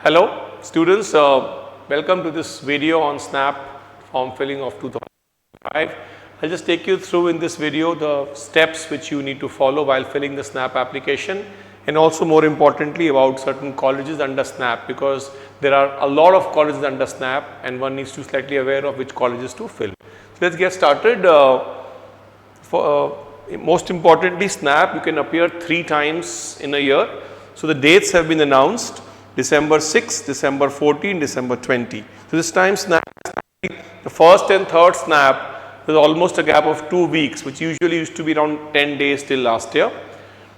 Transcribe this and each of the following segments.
Hello students, welcome to this video on SNAP form filling of 2005. I'll just take you through in this video the steps which you need to follow while filling the SNAP application, and also more importantly about certain colleges under SNAP, because there are a lot of colleges under SNAP and one needs to be slightly aware of which colleges to fill. So let's get started. Most importantly, SNAP, you can appear 3 times in a year. So the dates have been announced: December 6, December 14, December 20. So this time SNAP, the first and third SNAP, there's almost a gap of 2 weeks, which usually used to be around 10 days till last year.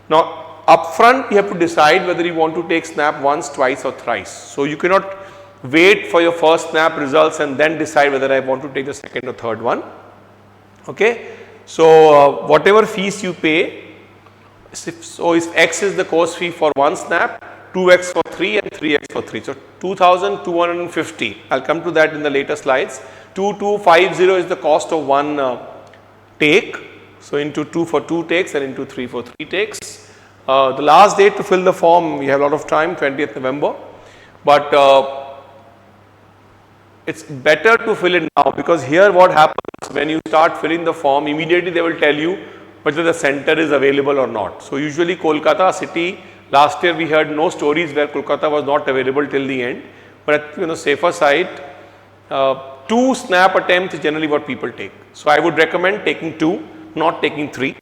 Now upfront you have to decide whether you want to take SNAP once, twice or thrice. So you cannot wait for your first SNAP results and then decide whether I want to take the second or third one. Okay. So whatever fees you pay, so if X is the course fee for one SNAP, 2x for 3 and 3x for 3. So 2250. I'll come to that in the later slides. 2250 is the cost of one take. So into 2 for 2 takes and into 3 for 3 takes. The last date to fill the form, we have a lot of time, 20th November. But it's better to fill it now, because here what happens when you start filling the form, immediately they will tell you whether the center is available or not. So usually Kolkata city, last year we heard no stories where Kolkata was not available till the end, but at safer side, 2 SNAP attempts is generally what people take. So I would recommend taking 2, not taking 3.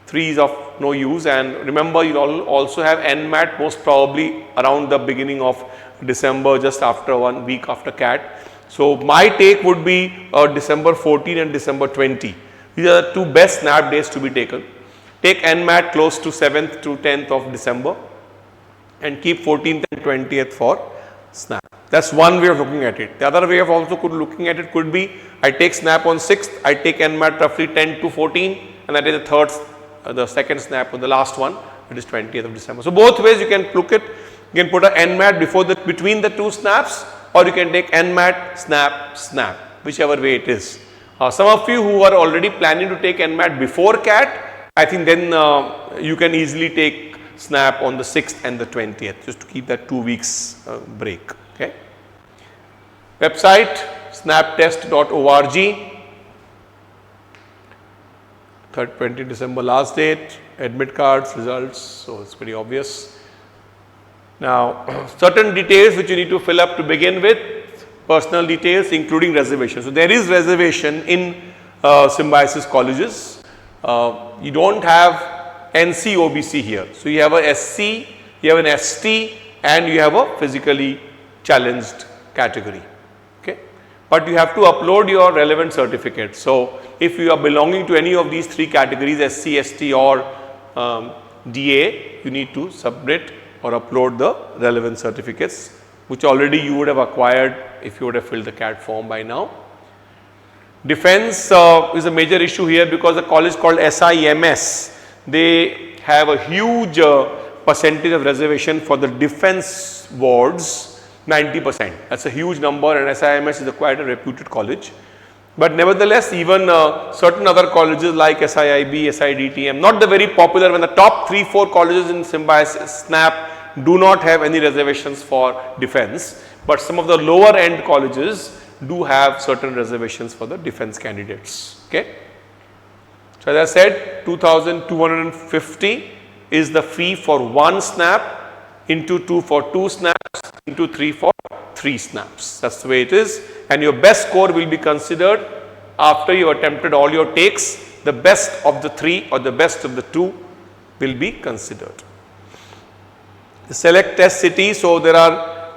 3 is of no use, and remember you will also have NMAT most probably around the beginning of December, just after 1 week after CAT. So my take would be December 14 and December 20. These are the 2 best SNAP days to be taken. Take NMAT close to 7th to 10th of December and keep 14th and 20th for SNAP. That's one way of looking at it. The other way of also looking at it could be, I take SNAP on 6th, I take NMAT roughly 10 to 14, and that is the third, the second SNAP or the last one, that is 20th of December. So both ways you can look at. You can put an NMAT between the 2 SNAPs, or you can take NMAT, SNAP, SNAP, whichever way it is. Some of you who are already planning to take NMAT before CAT, I think then you can easily take SNAP on the 6th and the 20th, just to keep that 2 weeks break. Okay. Website snaptest.org. 20 December last date, admit cards, results, so it's pretty obvious. Now certain details which you need to fill up to begin with, personal details including reservation. So there is reservation in Symbiosis colleges. You don't have NC OBC here. So you have a SC, you have an ST, and you have a physically challenged category. Okay. But you have to upload your relevant certificate. So if you are belonging to any of these 3 categories, SC, ST or DA, you need to submit or upload the relevant certificates, which already you would have acquired if you would have filled the CAT form by now. Defense is a major issue here, because a college called SIMS, they have a huge percentage of reservation for the defense wards, 90%. That's a huge number, and SIMS is quite a reputed college. But nevertheless, even certain other colleges like SIIB, SIDTM, not the very popular, when the top 3-4 colleges in Symbiosis SNAP do not have any reservations for defense, but some of the lower end colleges do have certain reservations for the defense candidates. Okay. So as I said, 2250 is the fee for one SNAP, into 2 for 2 snaps, into 3 for 3 snaps. That's the way it is, and your best score will be considered after you attempted all your takes. The best of the 3 or the best of the 2 will be considered. The select test city. So there are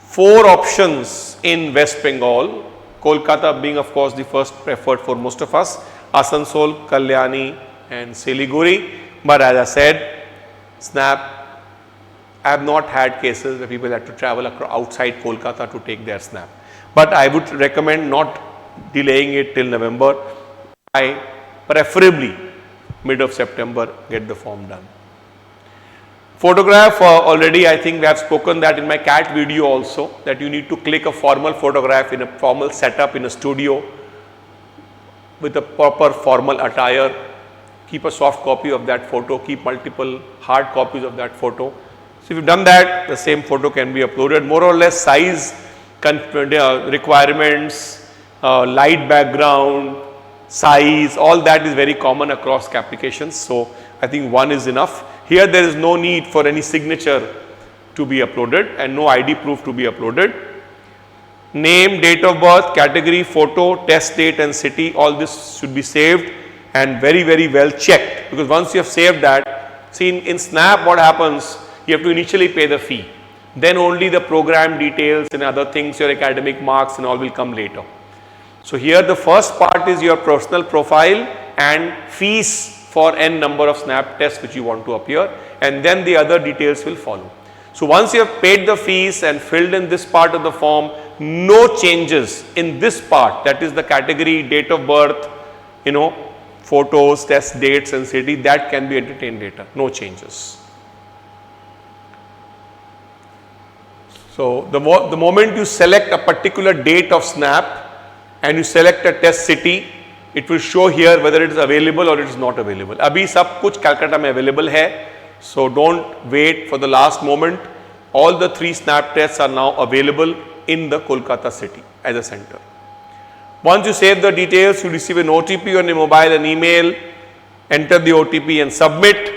4 options in West Bengal, Kolkata being of course the first preferred for most of us, Asansol, Kalyani and Siliguri. But as I said, SNAP, I have not had cases where people had to travel outside Kolkata to take their SNAP. But I would recommend not delaying it till November. I preferably mid of September get the form done. Photograph, already I think we have spoken that in my CAT video also, that you need to click a formal photograph in a formal setup in a studio with a proper formal attire. Keep a soft copy of that photo, keep multiple hard copies of that photo. So if you've done that, the same photo can be uploaded. More or less size requirements, light background, size, all that is very common across applications. So I think one is enough. Here there is no need for any signature to be uploaded and no ID proof to be uploaded. Name, date of birth, category, photo, test date and city, all this should be saved and very well checked, because once you have saved that, see in Snap what happens, you have to initially pay the fee, then only the program details and other things, your academic marks and all will come later. So here the first part is your personal profile and fees for n number of Snap tests which you want to appear, and then the other details will follow. So once you have paid the fees and filled in this part of the form, no changes in this part, that is the category, date of birth, photos, test dates and city, that can be entertained later, no changes. So the moment you select a particular date of Snap and you select a test city, it will show here whether it is available or it is not available. Abhi sab kuch Calcutta mein available hai, so don't wait for the last moment. All the 3 Snap tests are now available in the Kolkata city as a center. Once you save the details, you receive an OTP on your mobile and email, enter the OTP and submit,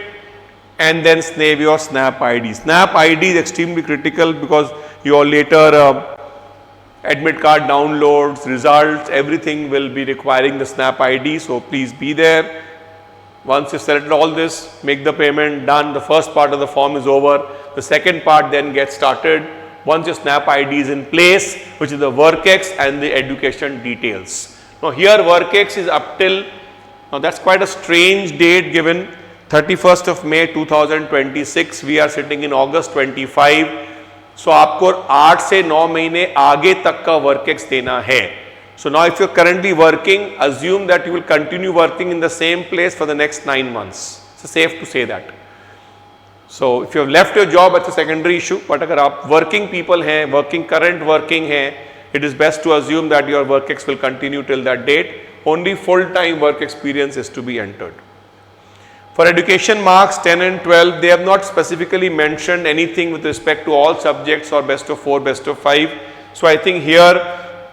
and then save your Snap ID. Snap ID is extremely critical because your later admit card downloads, results, everything will be requiring the Snap ID, so please be there. Once you selected all this, make the payment, done. The first part of the form is over. The second part then gets started once your Snap ID is in place, which is the WorkX and the education details. Now here WorkX is up till, now that's quite a strange date given, 31st of May 2026, we are sitting in August 25. So आपको 8 से 9 महीने आगे तक का WorkX देना है. So now if you are currently working, assume that you will continue working in the same place for the next 9 months. So safe to say that. So if you have left your job, it's a secondary issue, but अगर आप working people हैं, current working हैं, it is best to assume that your WorkX will continue till that date. Only full-time work experience is to be entered. For education marks 10 and 12, they have not specifically mentioned anything with respect to all subjects or best of 4, best of 5. So I think here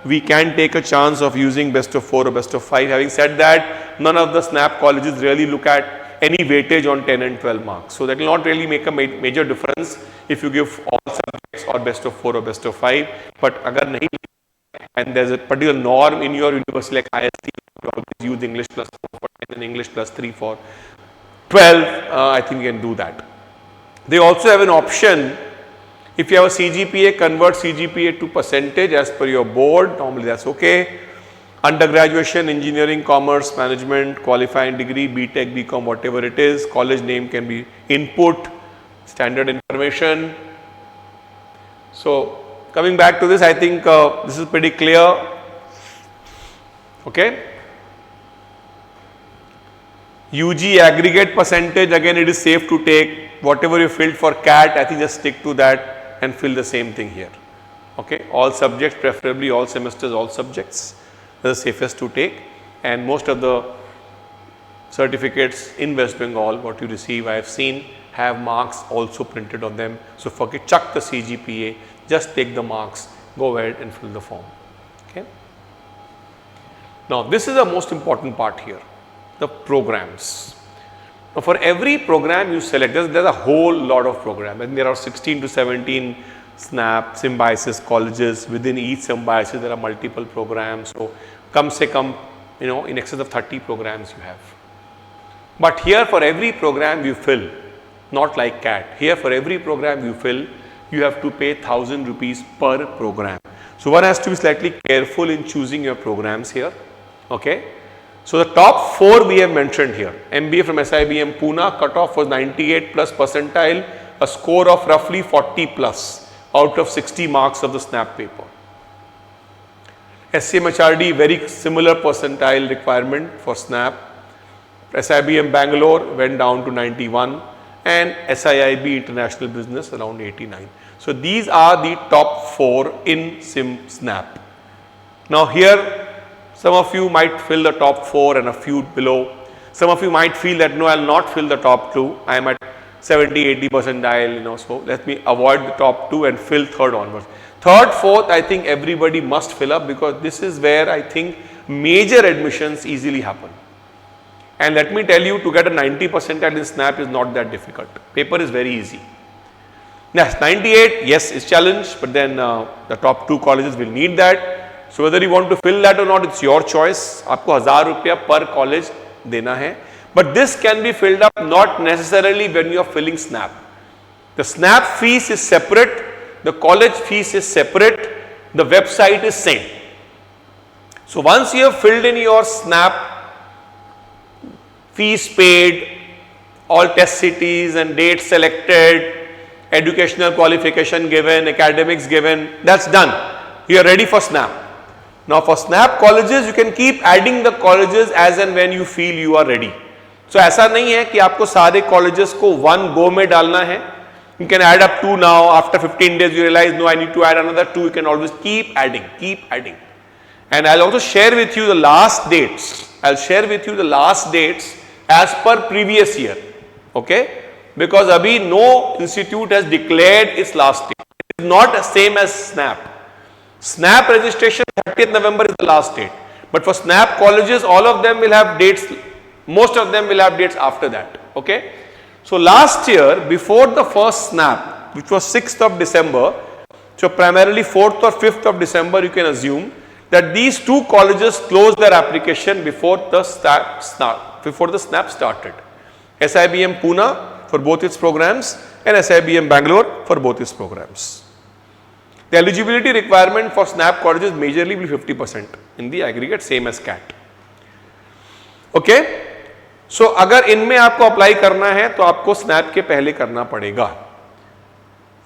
we can take a chance of using best of 4 or best of 5. Having said that, none of the Snap colleges really look at any weightage on 10 and 12 marks. So that will not really make a major difference if you give all subjects or best of 4 or best of 5. But agar nahi, and there's a particular norm in your university like IST, you always use English plus 4 for 10 and English plus 3 for 12, I think you can do that. They also have an option, if you have a CGPA, convert CGPA to percentage as per your board, normally that's okay. Undergraduation, engineering, commerce, management, qualifying degree, BTech, BCom, whatever it is, college name can be input, standard information. So coming back to this, I think this is pretty clear, okay. UG aggregate percentage, again it is safe to take whatever you filled for CAT, I think just stick to that and fill the same thing here, okay. All subjects, preferably all semesters, all subjects, the safest to take, and most of the certificates in West Bengal, what you receive, I have seen, have marks also printed on them. So forget, chuck the CGPA, just take the marks, go ahead and fill the form, okay. Now this is the most important part here, the programs. Now for every program you select, there's a whole lot of programs, and there are 16 to 17 Snap, Symbiosis colleges. Within each Symbiosis there are multiple programs, so come se come, in excess of 30 programs you have. But here for every program you fill, not like CAT, here for every program you fill, you have to pay 1000 rupees per program. So one has to be slightly careful in choosing your programs here, okay. So the top 4 we have mentioned here. MBA from SIBM Pune, cutoff was 98 plus percentile, a score of roughly 40 plus out of 60 marks of the Snap paper. SCMHRD, very similar percentile requirement for Snap. SIBM Bangalore went down to 91, and SIIB International Business around 89. So these are the top 4 in Snap. Now here some of you might fill the top 4 and a few below. Some of you might feel that no, I will not fill the top 2, I am at 70-80 percentile, so let me avoid the top 2 and fill third onwards. Third, fourth, I think everybody must fill up, because this is where I think major admissions easily happen. And let me tell you, to get a 90 percentile in SNAP is not that difficult. Paper is very easy. Yes, 98, yes, is challenge, but then the top 2 colleges will need that. So whether you want to fill that or not, it's your choice. आपको 1000 रुपया per college देना है. But this can be filled up not necessarily when you are filling SNAP. The SNAP fees is separate, the college fees is separate, the website is same. So once you have filled in your SNAP, fees paid, all test cities and dates selected, educational qualification given, academics given, that's done. You are ready for SNAP. Now for SNAP colleges, you can keep adding the colleges as and when you feel you are ready. So ऐसा नहीं है कि आपको सारे colleges को one go में डालना है. You can add up 2 now, after 15 days you realize no, I need to add another 2, you can always keep adding. And I'll also share with you the last dates. I'll share with you the last dates as per previous year. Okay? Because abhi no institute has declared its last date. It is not the same as SNAP. SNAP registration 30th November is the last date. But for SNAP colleges, all of them will have dates. Most of them will have dates after that. Okay? So last year, before the first SNAP, which was 6th of December, so primarily 4th or 5th of December, you can assume that these 2 colleges closed their application before the SNAP started. SIBM Pune for both its programs and SIBM Bangalore for both its programs. The eligibility requirement for SNAP colleges majorly will be 50% in the aggregate, same as CAT. Okay? So अगर इनमें आपको apply करना है तो आपको SNAP के पहले करना पड़ेगा.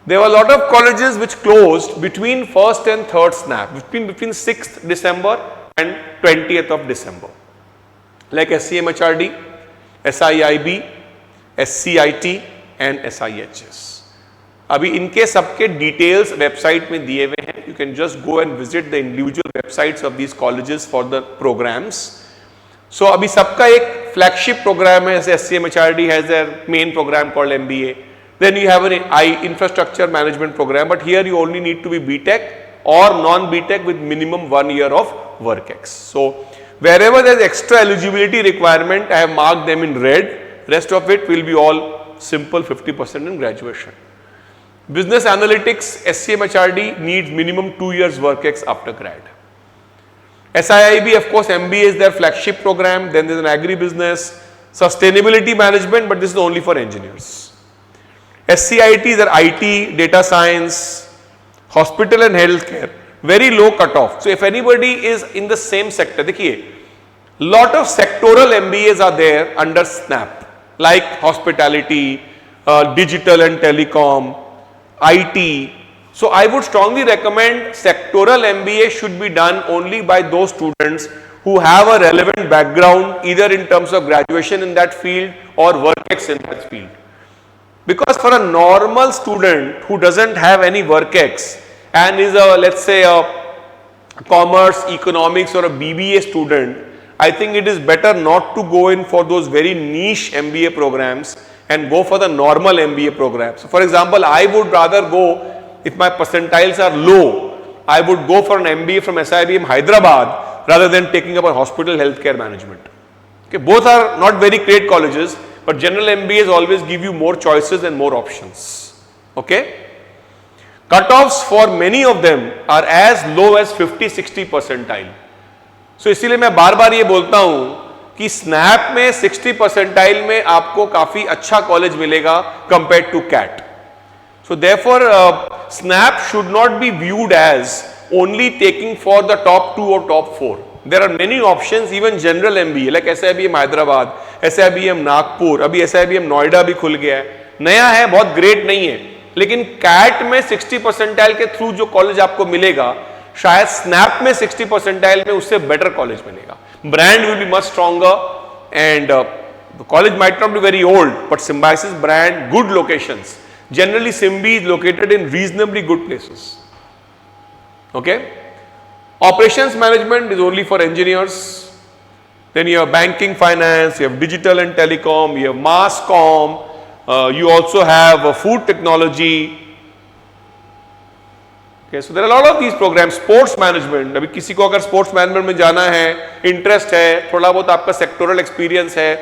There were a lot of colleges which closed between 1st and 3rd SNAP, between 6th December and 20th of December, like SCMHRD, SIIB, SCIT and SIHS. अभी इनके सबके डिटेल्स वेबसाइट में दिए हुए हैं. You can just go and visit the individual websites of these colleges for the programs. So अभी सबका एक flagship program है, जैसे SCMHRD has their main program called MBA. Then you have an infrastructure management program, but here you only need to be BTech or non-BTech with minimum 1 year of WorkX. So wherever there is extra eligibility requirement, I have marked them in red. Rest of it will be all simple 50% in graduation. Business analytics, SCMHRD needs minimum 2 years WorkX after grad. SIIB, of course, MBA is their flagship program. Then there is an agribusiness, sustainability management, but this is only for engineers. SCIT is their IT, data science, hospital and healthcare, very low cutoff. So if anybody is in the same sector, देखिए, lot of sectoral MBAs are there under SNAP, like hospitality, digital and telecom, IT. So I would strongly recommend sectoral MBA should be done only by those students who have a relevant background, either in terms of graduation in that field or WorkX in that field. Because for a normal student who doesn't have any WorkX and is a, let's say, a commerce, economics or a BBA student, I think it is better not to go in for those very niche MBA programs and go for the normal MBA programs. So for example, I would rather go, if my percentiles are low, I would go for an MBA from SIBM Hyderabad rather than taking up a hospital healthcare management. Okay, both are not very great colleges, but general MBAs always give you more choices and more options. Okay? Cutoffs for many of them are as low as 50-60 percentile. So इसीलिए मैं बार बार ये बोलता हूँ कि snap में 60 percentile में आपको काफी अच्छा कॉलेज मिलेगा compared to CAT. So therefore, SNAP should not be viewed as only taking for the top 2 or top 4. There are many options, even general MBA like SIBM Hyderabad, SIBM Nagpur, अभी SIBM Noida भी खुल गया है, नया है, बहुत great नहीं है, लेकिन CAT में 60 परसेंटाइल के थ्रू जो कॉलेज आपको मिलेगा, शायद SNAP में 60 परसेंटाइल में उससे बेटर कॉलेज मिलेगा. Brand will be much stronger and the college might not be very old, but Symbiosis brand, good locations. Generally, Symbi is located in reasonably good places. Okay? Operations management is only for engineers. Then you have banking, finance, you have digital and telecom, you have mass comm, You also have food technology. Okay, so there are a lot of these programs. Sports management, अभी किसी को अगर sports management में जाना है, interest है, थोड़ा बहुत आपका सेक्टोरल एक्सपीरियंस है,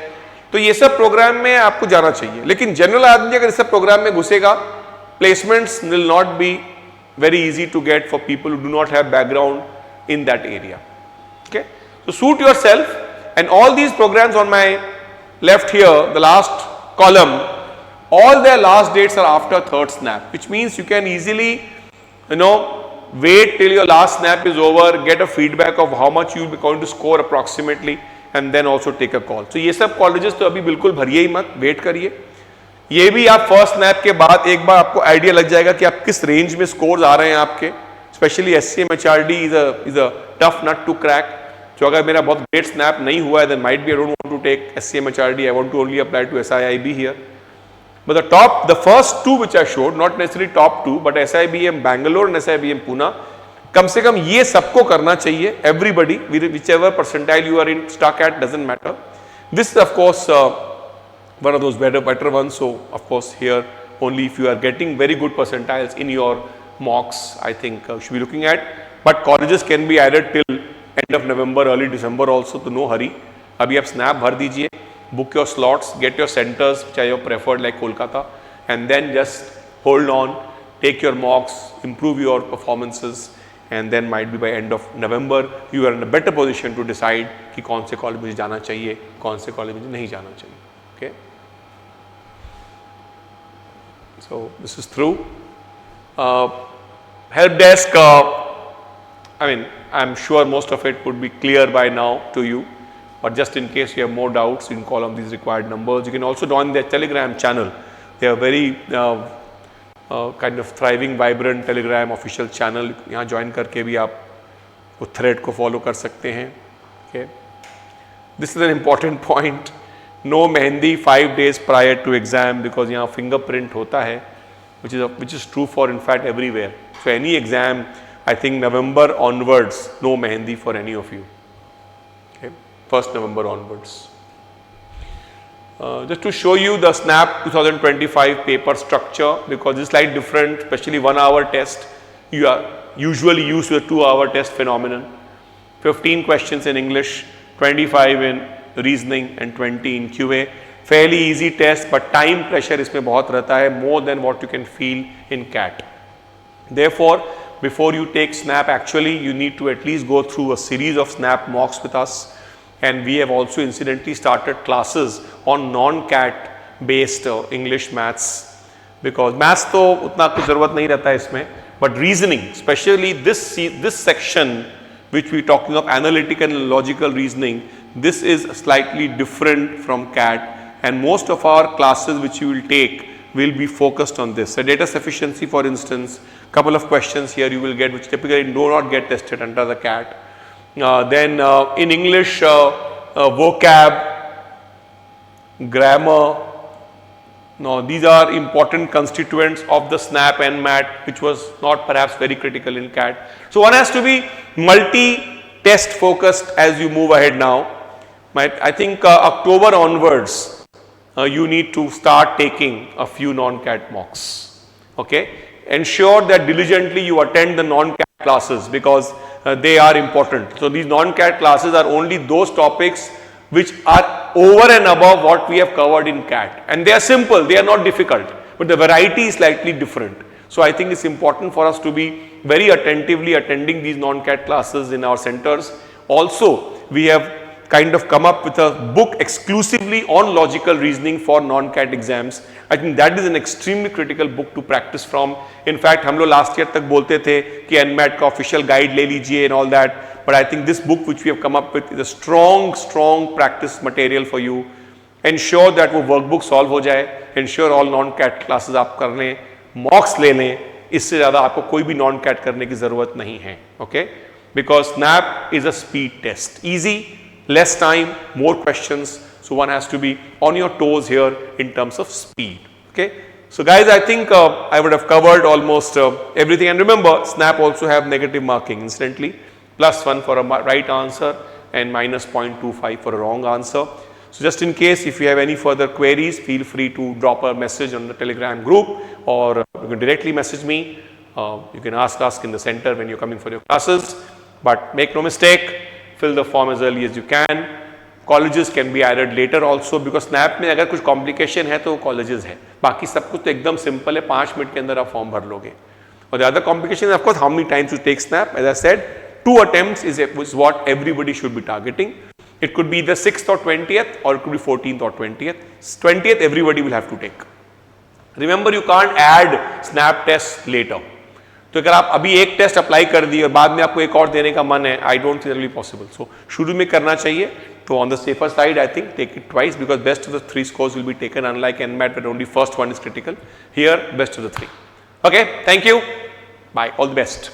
तो ये सब प्रोग्राम में आपको जाना चाहिए. लेकिन जनरल आदमी अगर इस सब प्रोग्राम में घुसेगा, placements will not be very easy to get for people who do not have background in that area. Okay, so suit yourself, and all these programs on my left here, the last column, all their last dates are after third snap, which means you can easily, wait till your last snap is over, get a feedback of how much you will be going to score approximately, and then also take a call. So ये सब colleges तो अभी बिल्कुल भरिए ही मत, wait करिए. ये भी आप फर्स्ट स्नैप के बाद एक बार आपको आइडिया लग जाएगा कि आप किस रेंज में स्कोर्स आ रहे हैं आपके. Specially SCM-HRD is a tough nut to crack. जो अगर मेरा बहुत ग्रेट स्नैप नहीं हुआ है, then might be I don't want to take SCM-HRD, I want to only apply to SIIB here. But the first two which I should, not necessary top two, but SIBM Bangalore and SIBM Poona, कम से कम ये सबको करना चाहिए. Everybody, whichever percentile you are in stuck at, doesn't matter. This of course one of those better ones. So of course here only if you are getting very good percentiles in your mocks, I think you should be looking at. But colleges can be added till end of November, early December also, तो no hurry. अभी आप snap भर दीजिए, book your slots, get your centers which are your preferred like Kolkata, and then just hold on, take your mocks, improve your performances, and then might be by end of November you are in a better position to decide कि कौन से college मुझे जाना चाहिए, कौन से college मुझे नहीं जाना चाहिए. Okay. So this is through. Help desk, I mean, I'm sure most of it would be clear by now to you, but just in case you have more doubts, you can call on these required numbers. You can also join their Telegram channel. They are very kind of thriving, vibrant Telegram official channel. यहाँ join करके भी आप वो thread को follow कर सकते हैं. Okay. This is an important point. No mehndi 5 days prior to exam, because यहाँ fingerprint होता है, which is true for in fact everywhere. So any exam, I think November onwards, no mehendi for any of you. Okay, 1st November onwards. Just to show you the SNAP 2025 paper structure, because it's slightly different, especially 1 hour test. You are usually used to a 2 hour test phenomenon. 15 questions in English, 25 in reasoning and 20 in QA. Fairly easy test, but time pressure इसमें बहुत रहता है, more than what you can feel in CAT. Therefore, before you take SNAP, actually you need to at least go through a series of SNAP mocks with us, and we have also incidentally started classes on non-CAT based English maths, because maths तो उतना कुछ ज़रूरत नहीं रहता है इसमें, but reasoning, especially this section which we talking of analytical and logical reasoning, this is slightly different from CAT, and most of our classes which you will take will be focused on this. So data sufficiency, for instance, couple of questions here you will get which typically do not get tested under the CAT. Then in English, vocab, grammar, these are important constituents of the SNAP and MAT, which was not perhaps very critical in CAT. So one has to be multi-test focused as you move ahead now. I think October onwards, you need to start taking a few non-CAT mocks. Okay, ensure that diligently you attend the non-CAT classes, because they are important. So these non-CAT classes are only those topics which are over and above what we have covered in CAT, and they are simple, they are not difficult, but the variety is slightly different. So I think it's important for us to be very attentively attending these non-CAT classes in our centers. Also, we have kind of come up with a book exclusively on logical reasoning for non-CAT exams. I think that is an extremely critical book to practice from. In fact, हम लोग last year तक बोलते थे कि NMAT का official guide ले लीजिए and all that. But I think this book which we have come up with is a strong practice material for you. Ensure that वो workbook solve हो जाए. Ensure all non-CAT classes आप कर लें, mocks ले लें. इससे ज़्यादा आपको कोई भी non-CAT करने की ज़रूरत नहीं है. Okay? Because SNAP is a speed test. Easy, less time, more questions. So one has to be on your toes here in terms of speed. Okay? So guys, I think I would have covered almost everything. And remember, SNAP also have negative marking incidentally. +1 for a right answer and -0.25 for a wrong answer. So just in case if you have any further queries, feel free to drop a message on the Telegram group, or you can directly message me. You can ask in the center when you're coming for your classes. But make no mistake, fill the form as early as you can. Colleges can be added later also, because snap में अगर कुछ complication है तो colleges है, बाकी सब कुछ तो एकदम सिंपल है, 5 मिनट के अंदर आप फॉर्म भर लोगे. और the other complication is of course how many times you take snap. As I said, 2 attempts is what everybody should be targeting. It could be the 6th or 20th, or it could be 14th or 20th. 20th everybody will have to take. Remember, you can't add snap tests later. तो अगर आप अभी एक test apply कर दिए और बाद में आपको एक और देने का मन है, I don't think it possible. So शुरू में करना चाहिए. तो on the safer side I think take it twice, because best of the 3 scores will be taken, unlike NMAT where only first one is critical. Here best of the 3. Okay, thank you. Bye. All the best.